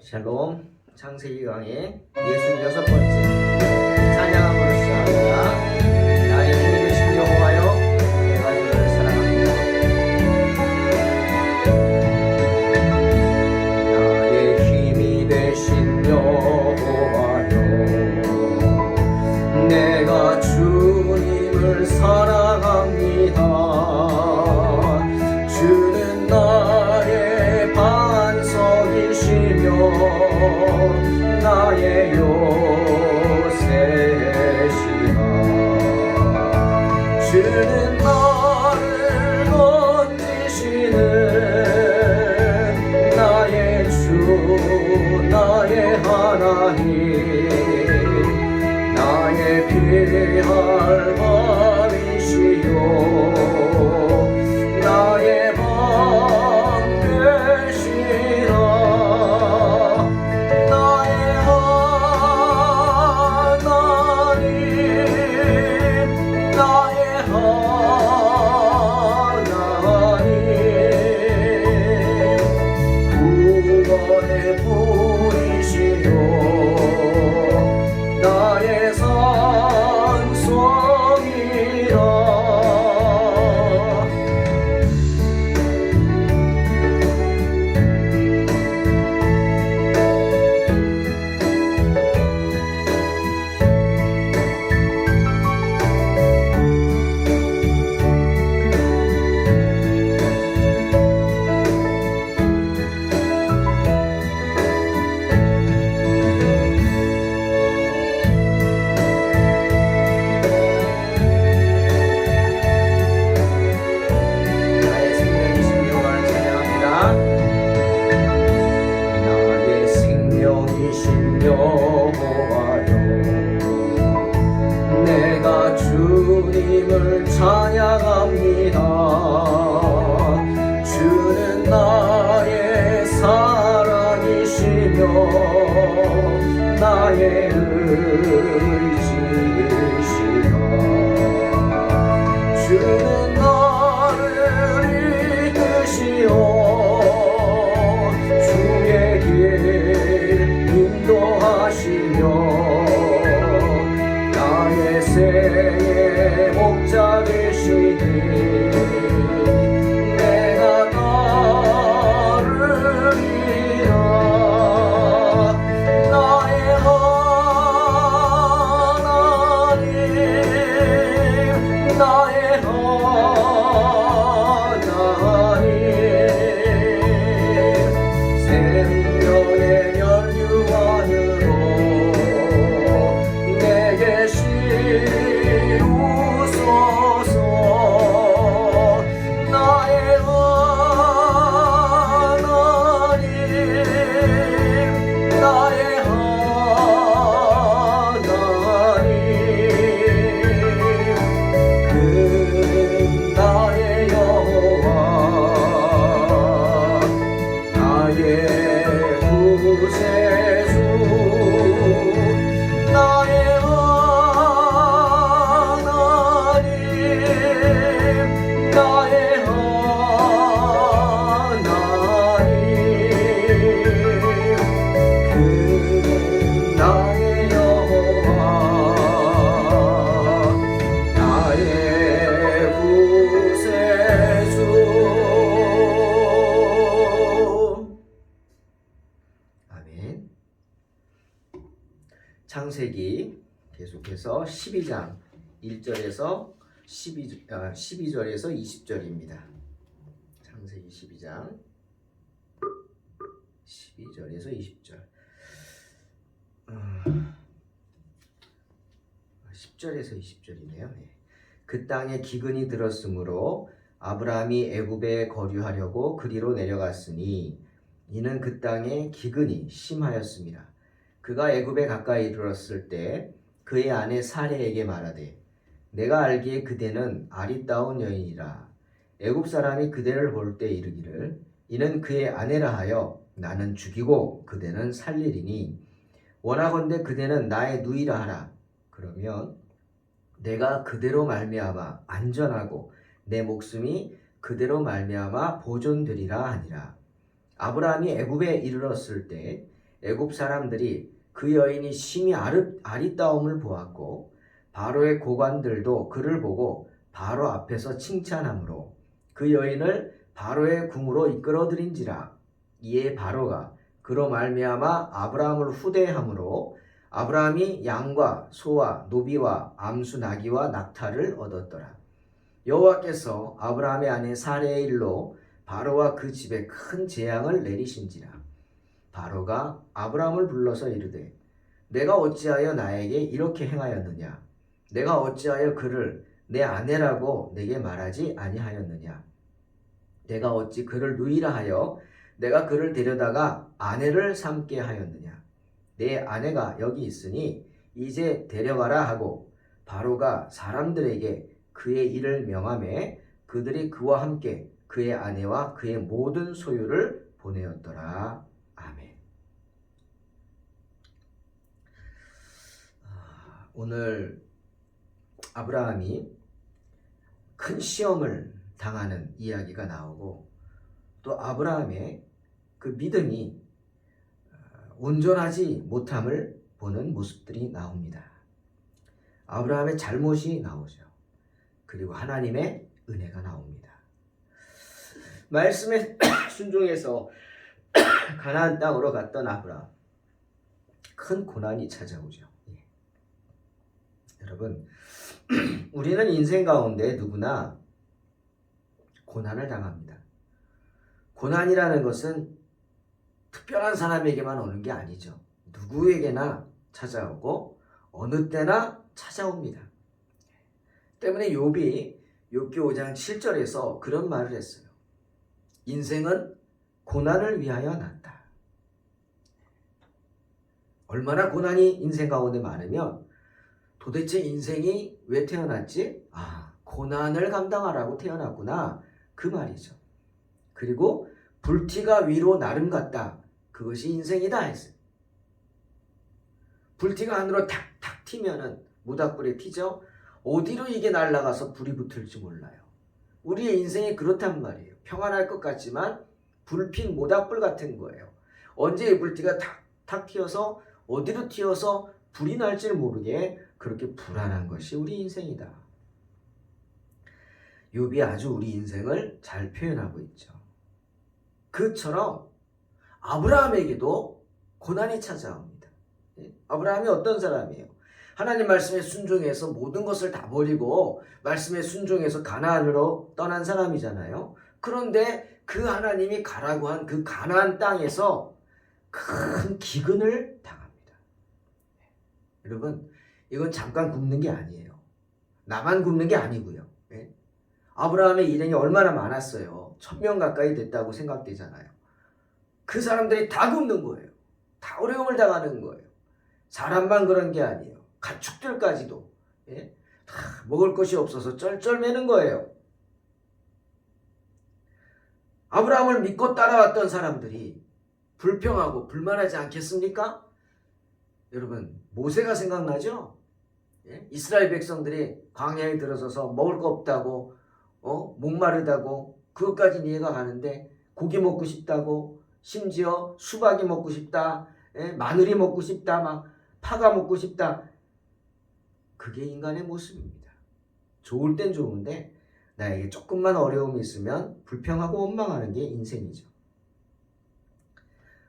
샬롬. 창세기 강의 66번째 찬양함으로 시작합니다. 나의 힘이 되신 여호와여, 내가 주를 사랑합니다. 나의 힘이 되신 여호와여, 내가 주님을 사랑합니다. 주는 나의 반석이시며 나의 요새시라. 주는 나를 건지시는 나의 주, 나의 하나님, 나의 피할 밤이시요 나의 밤 되시라. 여호와여, 내가 주님을 찬양합니다. 주는 나의 사랑이시며 나의 의지이시라. 주는 나를 이끄시오 주의 길 인도하시며 나의 생의 목자 되시니 내가 따르리라. 나의 하나님, 나의 하나님, 생명의 연유하느로 내게 시우소서. 나의 하나님, 나의 하나님, 그는 나의 여호와, 나의 구세주, 나의 하나님, 나의 하나님, 그는 나의 여호와, 나의 구세주. 아멘. 창세기 계속해서 12장 1절에서 12절에서 20절입니다. 창세기 12장 12절에서 20절. 10절에서 20절이네요. 그 땅에 기근이 들었으므로 아브라함이 애굽에 거류하려고 그리로 내려갔으니 이는 그 땅에 기근이 심하였습니다. 그가 애굽에 가까이 이르렀을 때 그의 아내 사레에게 말하되 내가 알기에 그대는 아리따운 여인이라. 애굽 사람이 그대를 볼 때 이르기를 이는 그의 아내라 하여 나는 죽이고 그대는 살리리니 원하건대 그대는 나의 누이라 하라. 그러면 내가 그대로 말미암아 안전하고 내 목숨이 그대로 말미암아 보존되리라 하니라. 아브라함이 애굽에 이르렀을 때 애굽 사람들이 그 여인이 심히 아리따움을 보았고 바로의 고관들도 그를 보고 바로 앞에서 칭찬하므로 그 여인을 바로의 궁으로 이끌어들인지라. 이에 바로가 그로 말미암아 아브라함을 후대함으로 아브라함이 양과 소와 노비와 암수 나귀와 낙타를 얻었더라. 여호와께서 아브라함의 아내 사레의 일로 바로와 그 집에 큰 재앙을 내리신지라. 바로가 아브라함을 불러서 이르되 내가 어찌하여 나에게 이렇게 행하였느냐? 내가 어찌하여 그를 내 아내라고 내게 말하지 아니하였느냐? 내가 어찌 그를 누이라 하여 내가 그를 데려다가 아내를 삼게 하였느냐? 내 아내가 여기 있으니 이제 데려가라 하고 바로가 사람들에게 그의 일을 명하매 그들이 그와 함께 그의 아내와 그의 모든 소유를 보내었더라. 아멘. 오늘 아브라함이 큰 시험을 당하는 이야기가 나오고 또 아브라함의 그 믿음이 온전하지 못함을 보는 모습들이 나옵니다. 아브라함의 잘못이 나오죠. 그리고 하나님의 은혜가 나옵니다. 말씀에 순종해서 가나안 땅으로 갔던 아브라함, 큰 고난이 찾아오죠. 여러분, 우리는 인생 가운데 누구나 고난을 당합니다. 고난이라는 것은 특별한 사람에게만 오는 게 아니죠. 누구에게나 찾아오고 어느 때나 찾아옵니다. 때문에 욥이 욥기 5장 7절에서 그런 말을 했어요. 인생은 고난을 위하여 났다. 얼마나 고난이 인생 가운데 많으면 도대체 인생이 왜 태어났지? 고난을 감당하라고 태어났구나. 그 말이죠. 그리고 불티가 위로 나름 같다. 그것이 인생이다 했어요. 불티가 하늘로 탁탁 튀면은 모닥불에 튀죠. 어디로 이게 날아가서 불이 붙을지 몰라요. 우리의 인생이 그렇단 말이에요. 평안할 것 같지만 불핀 모닥불 같은 거예요. 언제 이 불티가 탁탁 튀어서 어디로 튀어서 불이 날지를 모르게 그렇게 불안한 것이 우리 인생이다. 욥이 아주 우리 인생을 잘 표현하고 있죠. 그처럼 아브라함에게도 고난이 찾아옵니다. 아브라함이 어떤 사람이에요? 하나님 말씀에 순종해서 모든 것을 다 버리고 말씀에 순종해서 가나안으로 떠난 사람이잖아요. 그런데 그 하나님이 가라고 한 그 가나안 땅에서 큰 기근을 당합니다. 여러분, 이건 잠깐 굶는 게 아니에요. 나만 굶는 게 아니고요. 아브라함의 일행이 얼마나 많았어요. 1000명 가까이 됐다고 생각되잖아요. 그 사람들이 다 굶는 거예요. 다 어려움을 당하는 거예요. 사람만 그런 게 아니에요. 가축들까지도 다 먹을 것이 없어서 쩔쩔매는 거예요. 아브라함을 믿고 따라왔던 사람들이 불평하고 불만하지 않겠습니까? 여러분, 모세가 생각나죠? 이스라엘 백성들이 광야에 들어서서 먹을 거 없다고 목마르다고 그것까지 이해가 가는데 고기 먹고 싶다고 심지어 수박이 먹고 싶다, 마늘이 먹고 싶다, 막 파가 먹고 싶다. 그게 인간의 모습입니다. 좋을 땐 좋은데 나에게 조금만 어려움이 있으면 불평하고 원망하는 게 인생이죠.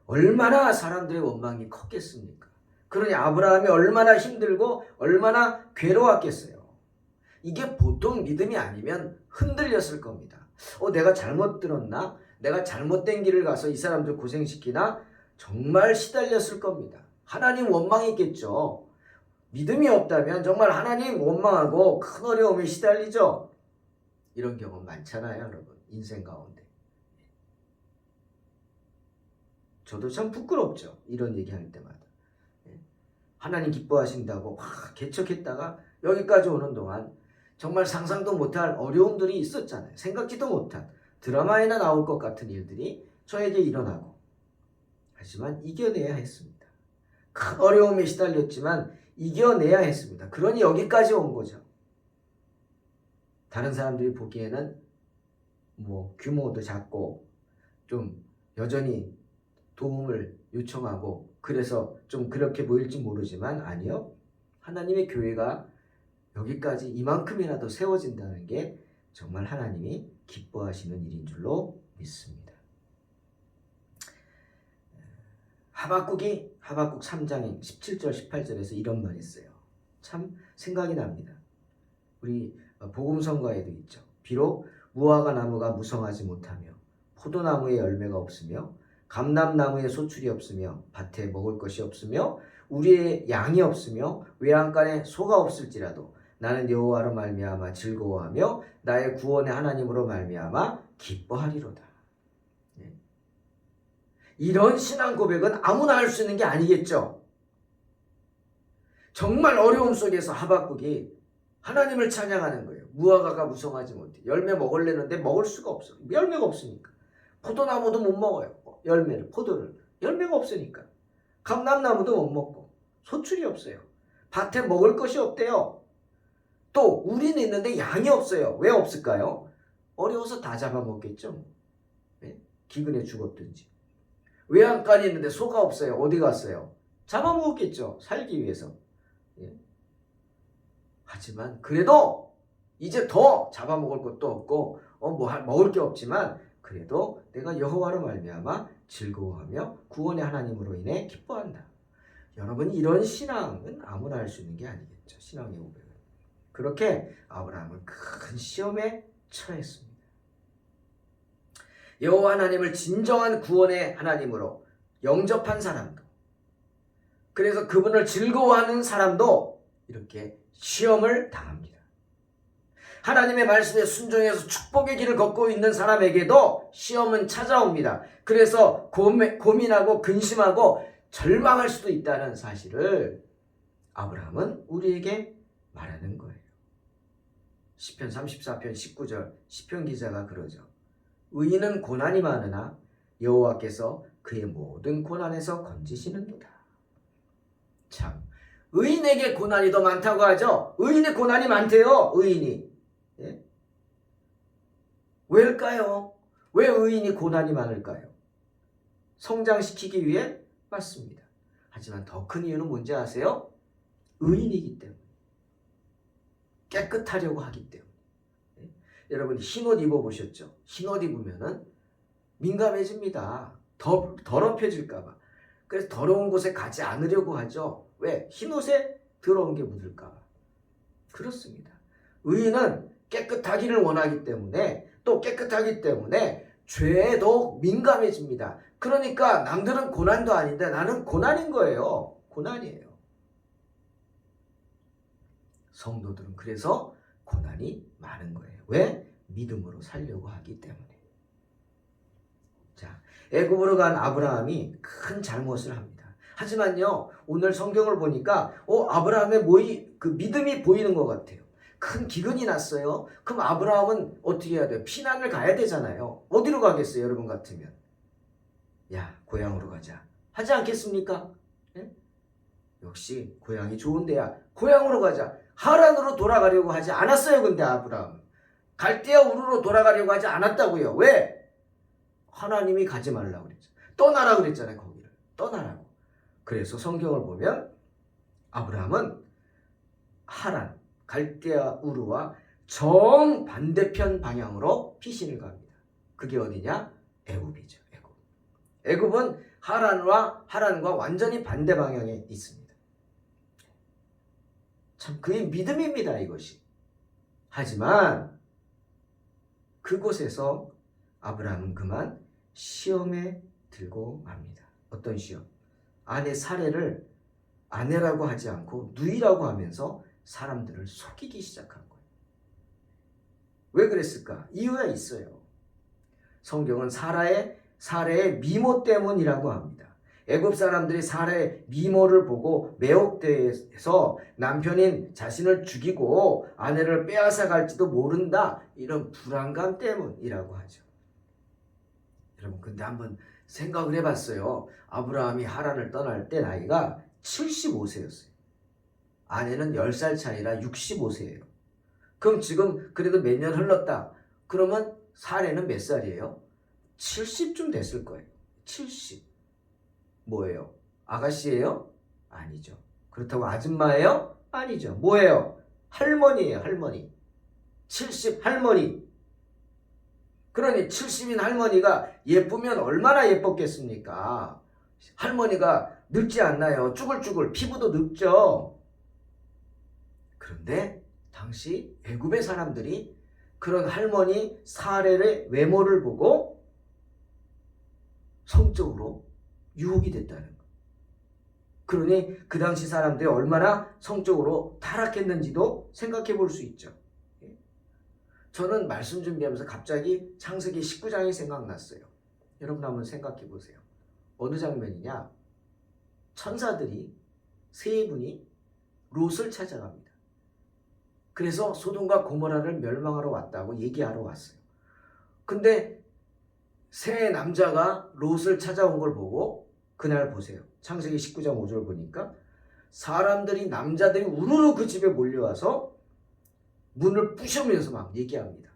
얼마나 사람들의 원망이 컸겠습니까? 그러니 아브라함이 얼마나 힘들고 얼마나 괴로웠겠어요. 이게 보통 믿음이 아니면 흔들렸을 겁니다. 내가 잘못 들었나? 내가 잘못된 길을 가서 이 사람들 고생시키나? 정말 시달렸을 겁니다. 하나님 원망했겠죠. 믿음이 없다면 정말 하나님 원망하고 큰 어려움에 시달리죠. 이런 경우 많잖아요, 여러분. 인생 가운데. 저도 참 부끄럽죠. 이런 얘기할 때마다. 하나님 기뻐하신다고 막 개척했다가 여기까지 오는 동안 정말 상상도 못할 어려움들이 있었잖아요. 생각지도 못한 드라마에나 나올 것 같은 일들이 저에게 일어나고, 하지만 이겨내야 했습니다. 큰 어려움에 시달렸지만 이겨내야 했습니다. 그러니 여기까지 온 거죠. 다른 사람들이 보기에는 규모도 작고 좀 여전히 도움을 요청하고 그래서 좀 그렇게 보일지 모르지만 아니요. 하나님의 교회가 여기까지 이만큼이라도 세워진다는 게 정말 하나님이 기뻐하시는 일인 줄로 믿습니다. 하박국 3장 17절 18절에서 이런 말이 있어요. 참 생각이 납니다. 우리 복음성가에도 있죠. 비록 무화과 나무가 무성하지 못하며 포도나무에 열매가 없으며 감람나무에 소출이 없으며 밭에 먹을 것이 없으며 우리의 양이 없으며 외양간에 소가 없을지라도 나는 여호와로 말미암아 즐거워하며 나의 구원의 하나님으로 말미암아 기뻐하리로다. 이런 신앙 고백은 아무나 할 수 있는 게 아니겠죠. 정말 어려움 속에서 하박국이 하나님을 찬양하는 거예요. 무화과가 무성하지 못해. 열매 먹으려는데 먹을 수가 없어. 열매가 없으니까. 포도나무도 못 먹어요. 열매를, 포도를. 열매가 없으니까. 감람나무도 못 먹고. 소출이 없어요. 밭에 먹을 것이 없대요. 또 우리는 있는데 양이 없어요. 왜 없을까요? 어려워서 다 잡아먹겠죠. 네? 기근에 죽었든지. 외양간이 있는데 소가 없어요. 어디 갔어요? 잡아먹었겠죠. 살기 위해서. 예? 하지만 그래도 이제 더 잡아먹을 것도 없고 먹을 게 없지만 그래도 내가 여호와로 말미암아 즐거워하며 구원의 하나님으로 인해 기뻐한다. 여러분 이런 신앙은 아무나 할 수 있는 게 아니겠죠. 신앙의 고백은. 그렇게 아브라함은 큰 시험에 처했습니다. 여호와 하나님을 진정한 구원의 하나님으로 영접한 사람도, 그래서 그분을 즐거워하는 사람도 이렇게 시험을 당합니다. 하나님의 말씀에 순종해서 축복의 길을 걷고 있는 사람에게도 시험은 찾아옵니다. 그래서 고민하고 근심하고 절망할 수도 있다는 사실을 아브라함은 우리에게 말하는 거예요. 시편 34편 19절 시편 기자가 그러죠. 의인은 고난이 많으나 여호와께서 그의 모든 고난에서 건지시는도다. 참, 의인에게 고난이 더 많다고 하죠. 의인의 고난이 많대요. 의인이. 예? 왜일까요? 왜 의인이 고난이 많을까요? 성장시키기 위해? 맞습니다. 하지만 더 큰 이유는 뭔지 아세요? 의인이기 때문에. 깨끗하려고 하기 때문에. 여러분 흰옷 입어보셨죠? 흰옷 입으면은 민감해집니다. 더럽혀질까 봐. 그래서 더러운 곳에 가지 않으려고 하죠. 왜? 흰옷에 더러운 게 묻을까 봐. 그렇습니다. 의인은 깨끗하기를 원하기 때문에, 또 깨끗하기 때문에 죄에 더욱 민감해집니다. 그러니까 남들은 고난도 아닌데 나는 고난인 거예요. 고난이에요. 성도들은 그래서 고난이 많은 거예요. 왜? 믿음으로 살려고 하기 때문에. 자, 애굽으로 간 아브라함이 큰 잘못을 합니다. 하지만요, 오늘 성경을 보니까 아브라함의 그 믿음이 보이는 것 같아요. 큰 기근이 났어요. 그럼 아브라함은 어떻게 해야 돼요? 피난을 가야 되잖아요. 어디로 가겠어요, 여러분 같으면? 야, 고향으로 가자. 하지 않겠습니까? 네? 역시 고향이 좋은 데야. 고향으로 가자. 하란으로 돌아가려고 하지 않았어요. 근데 아브라함 갈대아 우르로 돌아가려고 하지 않았다고요. 왜? 하나님이 가지 말라고 그랬죠. 떠나라 그랬잖아요. 거기를 떠나라고. 그래서 성경을 보면 아브라함은 하란, 갈대아 우르와 정반대편 방향으로 피신을 갑니다. 그게 어디냐? 애굽이죠. 애굽은 하란과 완전히 반대 방향에 있습니다. 참 그의 믿음입니다, 이것이. 하지만 그곳에서 아브라함은 그만 시험에 들고 맙니다. 어떤 시험? 아내 사례를 아내라고 하지 않고 누이라고 하면서 사람들을 속이기 시작한 거예요. 왜 그랬을까? 이유가 있어요. 성경은 사례의 미모 때문이라고 합니다. 애굽 사람들이 사례의 미모를 보고 매혹돼서 남편인 자신을 죽이고 아내를 빼앗아 갈지도 모른다, 이런 불안감 때문이라고 하죠. 여러분 근데 한번 생각을 해봤어요. 아브라함이 하란을 떠날 때 나이가 75세였어요. 아내는 10살 차이라 65세예요. 그럼 지금 그래도 몇 년 흘렀다. 그러면 사례는 몇 살이에요? 70쯤 됐을 거예요. 70. 뭐예요? 아가씨예요? 아니죠. 그렇다고 아줌마예요? 아니죠. 뭐예요? 할머니예요. 할머니. 70 할머니. 그러니 70인 할머니가 예쁘면 얼마나 예뻤겠습니까? 할머니가 늙지 않나요? 쭈글쭈글 피부도 늙죠. 그런데 당시 애굽의 사람들이 그런 할머니 사례의 외모를 보고 성적으로 유혹이 됐다는 거예요. 그러니 그 당시 사람들이 얼마나 성적으로 타락했는지도 생각해 볼 수 있죠. 저는 말씀 준비하면서 갑자기 창세기 19장이 생각났어요. 여러분 한번 생각해 보세요. 어느 장면이냐? 천사들이 세 분이 롯을 찾아갑니다. 그래서 소돔과 고모라를 멸망하러 왔다고 얘기하러 왔어요. 근데 세 남자가 롯을 찾아온 걸 보고 그날 보세요. 창세기 19장 5절 보니까 사람들이 남자들이 우르르 그 집에 몰려와서 문을 부셔면서 막 얘기합니다.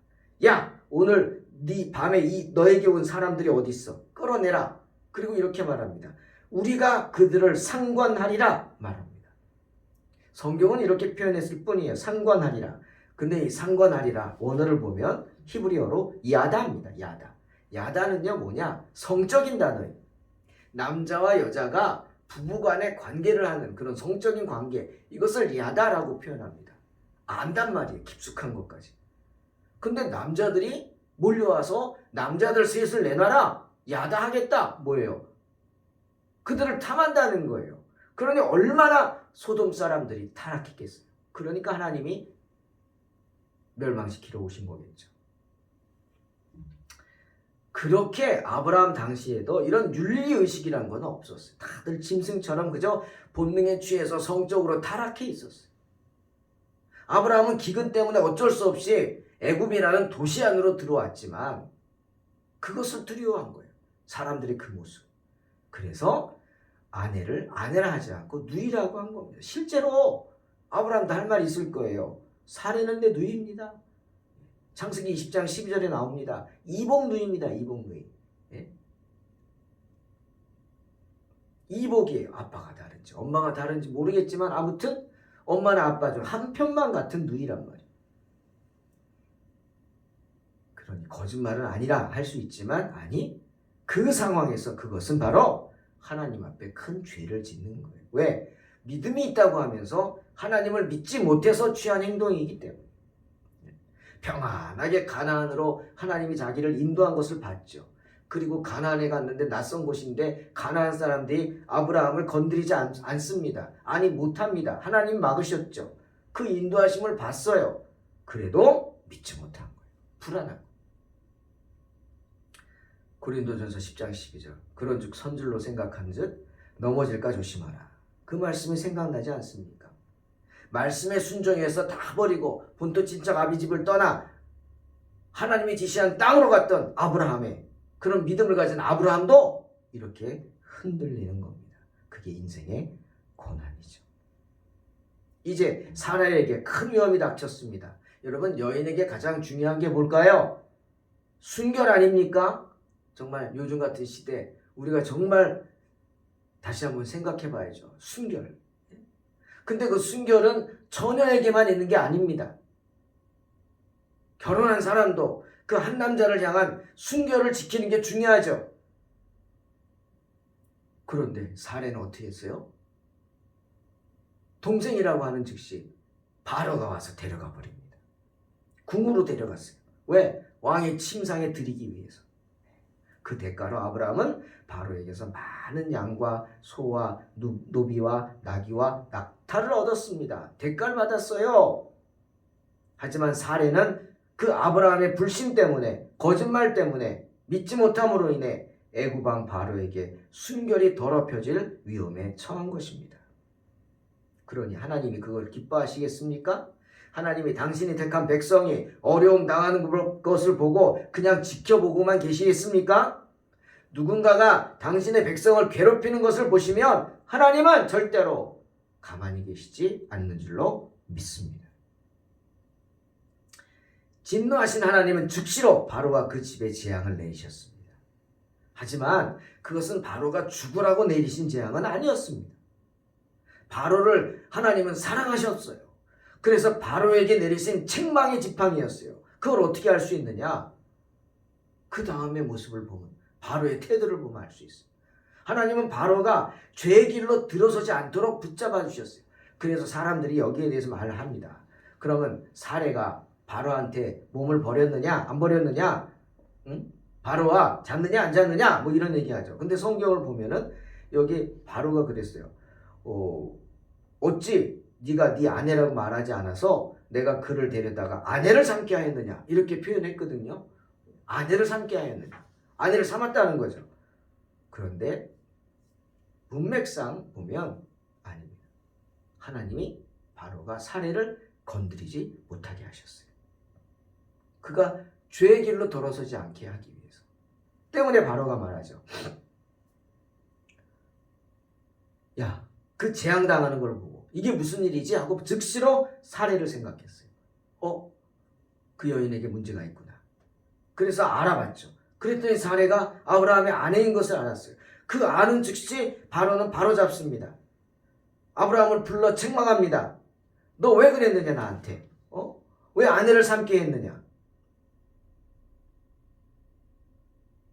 야, 오늘 네 밤에 너에게 온 사람들이 어디 있어? 끌어내라. 그리고 이렇게 말합니다. 우리가 그들을 상관하리라 말합니다. 성경은 이렇게 표현했을 뿐이에요. 상관하리라. 근데 이 상관하리라 원어를 보면 히브리어로 야다입니다. 야다. 야다는요 뭐냐? 성적인 단어예요. 남자와 여자가 부부간의 관계를 하는 그런 성적인 관계, 이것을 야다라고 표현합니다. 안단 말이에요. 깊숙한 것까지. 근데 남자들이 몰려와서 남자들 셋을 내놔라. 야다하겠다. 뭐예요? 그들을 탐한다는 거예요. 그러니 얼마나 소돔 사람들이 타락했겠어요. 그러니까 하나님이 멸망시키러 오신 거겠죠. 그렇게 아브라함 당시에도 이런 윤리의식이란 건 없었어요. 다들 짐승처럼 그저 본능에 취해서 성적으로 타락해 있었어요. 아브라함은 기근 때문에 어쩔 수 없이 애굽이라는 도시 안으로 들어왔지만 그것을 두려워한 거예요. 사람들의 그 모습. 그래서 아내를 아내라 하지 않고 누이라고 한 겁니다. 실제로 아브라함도 할 말이 있을 거예요. 사례는 내 누이입니다. 창세기 20장 12절에 나옵니다. 이복 누이입니다. 이복 누이. 예? 이복이에요. 아빠가 다른지 엄마가 다른지 모르겠지만 아무튼 엄마나 아빠 중 한 편만 같은 누이란 말이에요. 그러니 거짓말은 아니라 할 수 있지만 아니 그 상황에서 그것은 바로 하나님 앞에 큰 죄를 짓는 거예요. 왜? 믿음이 있다고 하면서 하나님을 믿지 못해서 취한 행동이기 때문에. 평안하게 가나안으로 하나님이 자기를 인도한 것을 봤죠. 그리고 가나안에 갔는데 낯선 곳인데 가나안 사람들이 아브라함을 건드리지 않습니다. 아니 못합니다. 하나님 막으셨죠. 그 인도하심을 봤어요. 그래도 믿지 못한 거예요. 불안한 거예요. 고린도전서 10장 12절 그런즉 선줄로 생각한즉 넘어질까 조심하라. 그 말씀이 생각나지 않습니까? 말씀에 순종해서 다 버리고 본토 친척 아비집을 떠나 하나님이 지시한 땅으로 갔던 아브라함의 그런 믿음을 가진 아브라함도 이렇게 흔들리는 겁니다. 그게 인생의 고난이죠. 이제 사라에게 큰 위험이 닥쳤습니다. 여러분 여인에게 가장 중요한 게 뭘까요? 순결 아닙니까? 정말 요즘 같은 시대 우리가 정말 다시 한번 생각해 봐야죠. 순결. 근데 그 순결은 처녀에게만 있는 게 아닙니다. 결혼한 사람도 그 한 남자를 향한 순결을 지키는 게 중요하죠. 그런데 사례는 어떻게 했어요? 동생이라고 하는 즉시 바로가 와서 데려가 버립니다. 궁으로 데려갔어요. 왜? 왕의 침상에 들이기 위해서. 그 대가로 아브라함은 바로에게서 많은 양과 소와 노비와 나귀와 낙타를 얻었습니다. 대가를 받았어요. 하지만 사례는 그 아브라함의 불신 때문에 거짓말 때문에 믿지 못함으로 인해 애굽 왕 바로에게 순결이 더럽혀질 위험에 처한 것입니다. 그러니 하나님이 그걸 기뻐하시겠습니까? 하나님이 당신이 택한 백성이 어려움 당하는 것을 보고 그냥 지켜보고만 계시겠습니까? 누군가가 당신의 백성을 괴롭히는 것을 보시면 하나님은 절대로 가만히 계시지 않는 줄로 믿습니다. 진노하신 하나님은 즉시로 바로와 그 집에 재앙을 내리셨습니다. 하지만 그것은 바로가 죽으라고 내리신 재앙은 아니었습니다. 바로를 하나님은 사랑하셨어요. 그래서 바로에게 내리신 책망의 지팡이였어요. 그걸 어떻게 알 수 있느냐? 그 다음의 모습을 보면, 바로의 태도를 보면 알 수 있어요. 하나님은 바로가 죄의 길로 들어서지 않도록 붙잡아 주셨어요. 그래서 사람들이 여기에 대해서 말을 합니다. 그러면 사례가 바로한테 몸을 버렸느냐 안 버렸느냐, 응? 바로와 잤느냐 안 잤느냐, 뭐 이런 얘기하죠. 근데 성경을 보면은 여기 바로가 그랬어요. 어찌 네가 네 아내라고 말하지 않아서 내가 그를 데려다가 아내를 삼게 하였느냐, 이렇게 표현했거든요. 아내를 삼게 하였느냐, 아내를 삼았다는 거죠. 그런데 문맥상 보면 아닙니다. 하나님이 바로가 사례를 건드리지 못하게 하셨어요. 그가 죄의 길로 돌아서지 않게 하기 위해서. 때문에 바로가 말하죠. 야, 그 재앙당하는 걸 보고 이게 무슨 일이지 하고 즉시로 사례를 생각했어요. 그 여인에게 문제가 있구나. 그래서 알아봤죠. 그랬더니 사례가 아브라함의 아내인 것을 알았어요. 그 아는 즉시 바로는 바로 잡습니다. 아브라함을 불러 책망합니다. 너 왜 그랬느냐 나한테? 왜 아내를 삼게 했느냐?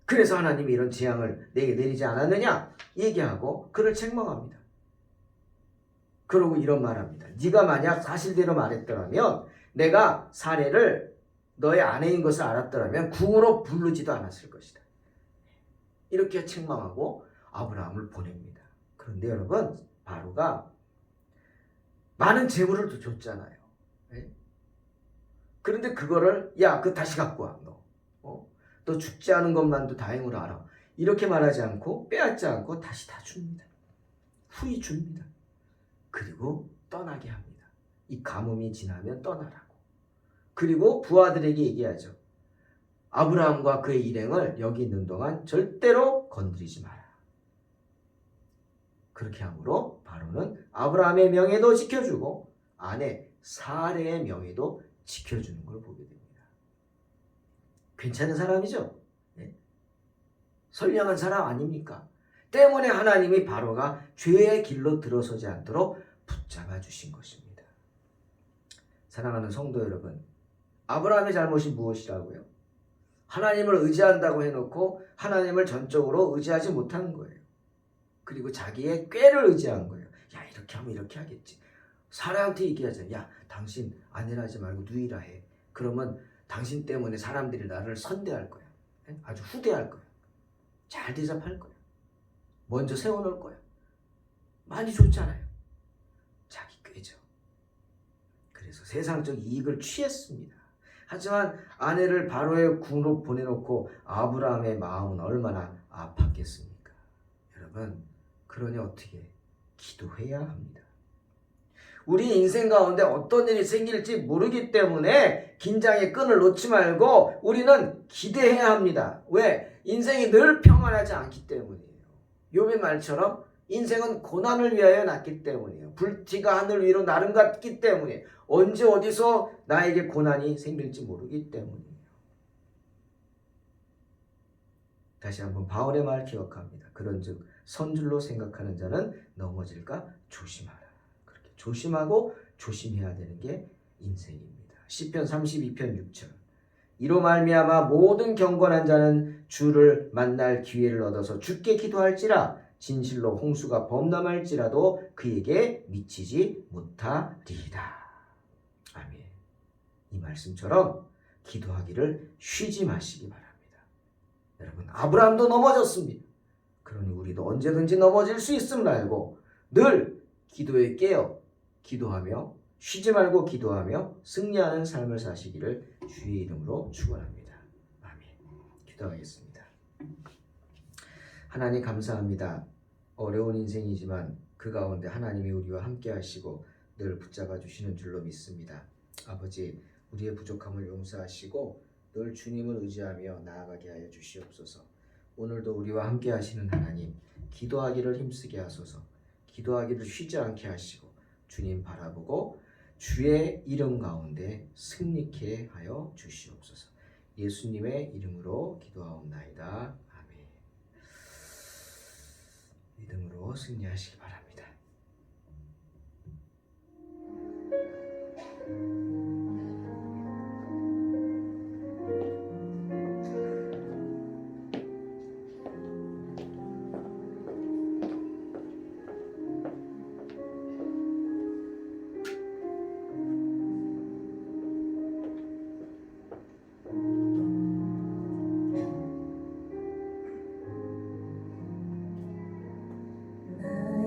그래서 하나님이 이런 재앙을 내게 내리지 않았느냐? 얘기하고 그를 책망합니다. 그러고 이런 말합니다. 네가 만약 사실대로 말했더라면, 내가 사례를 너의 아내인 것을 알았더라면 궁으로 부르지도 않았을 것이다. 이렇게 책망하고 아브라함을 보냅니다. 그런데 여러분, 바로가 많은 재물을 줬잖아요. 그런데 그거를 그거 다시 갖고 와. 너 죽지 않은 것만도 다행으로 알아. 이렇게 말하지 않고, 빼앗지 않고 다시 다 줍니다. 후히 줍니다. 그리고 떠나게 합니다. 이 가뭄이 지나면 떠나라고. 그리고 부하들에게 얘기하죠. 아브라함과 그의 일행을 여기 있는 동안 절대로 건드리지 마라. 그렇게 함으로 바로는 아브라함의 명예도 지켜주고 아내 사레의 명예도 지켜주는 걸 보게 됩니다. 괜찮은 사람이죠? 네. 선량한 사람 아닙니까? 때문에 하나님이 바로가 죄의 길로 들어서지 않도록 붙잡아 주신 것입니다. 사랑하는 성도 여러분, 아브라함의 잘못이 무엇이라고요? 하나님을 의지한다고 해놓고 하나님을 전적으로 의지하지 못하는 거예요. 그리고 자기의 꾀를 의지한 거예요. 이렇게 하면 이렇게 하겠지. 사라한테 얘기하자. 당신 아내라 하지 말고 누이라 해. 그러면 당신 때문에 사람들이 나를 선대할 거야. 아주 후대할 거야. 잘 대접할 거야. 먼저 세워놓을 거야. 많이 좋잖아요. 자기 꾀죠. 그래서 세상적 이익을 취했습니다. 하지만 아내를 바로의 궁으로 보내놓고 아브라함의 마음은 얼마나 아팠겠습니까? 여러분, 그러니 어떻게 기도해야 합니다. 우리 인생 가운데 어떤 일이 생길지 모르기 때문에 긴장의 끈을 놓지 말고 우리는 기대해야 합니다. 왜? 인생이 늘 평안하지 않기 때문이에요. 욥의 말처럼 인생은 고난을 위하여 났기 때문이에요. 불티가 하늘 위로 나름 같기 때문에 언제 어디서 나에게 고난이 생길지 모르기 때문이에요. 다시 한번 바울의 말 기억합니다. 그런즉 선줄로 생각하는 자는 넘어질까 조심하라. 그렇게 조심하고 조심해야 되는 게 인생입니다. 시편 32편 6절. 이로 말미암아 모든 경건한 자는 주를 만날 기회를 얻어서 주께 기도할지라 진실로 홍수가 범람할지라도 그에게 미치지 못하리이다. 아멘. 이 말씀처럼 기도하기를 쉬지 마시기 바랍니다. 여러분, 아브라함도 넘어졌습니다. 그러니 우리도 언제든지 넘어질 수 있음을 알고 늘 기도에 깨어 기도하며 쉬지 말고 기도하며 승리하는 삶을 사시기를 주의 이름으로 축원합니다. 아멘. 기도하겠습니다. 하나님 감사합니다. 어려운 인생이지만 그 가운데 하나님이 우리와 함께 하시고 늘 붙잡아 주시는 줄로 믿습니다. 아버지, 우리의 부족함을 용서하시고 늘 주님을 의지하며 나아가게 하여 주시옵소서. 오늘도 우리와 함께 하시는 하나님, 기도하기를 힘쓰게 하소서. 기도하기를 쉬지 않게 하시고 주님 바라보고 주의 이름 가운데 승리케 하여 주시옵소서. 예수님의 이름으로 기도하옵나이다. 아멘. 믿고 승리하시기 바랍니다.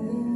나의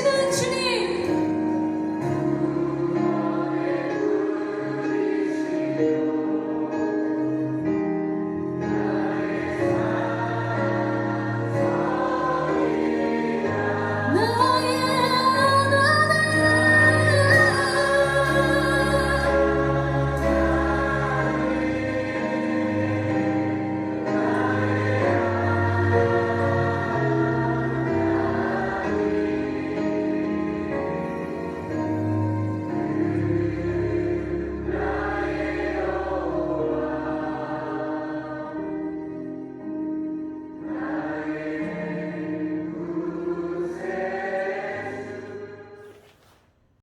되시는 주님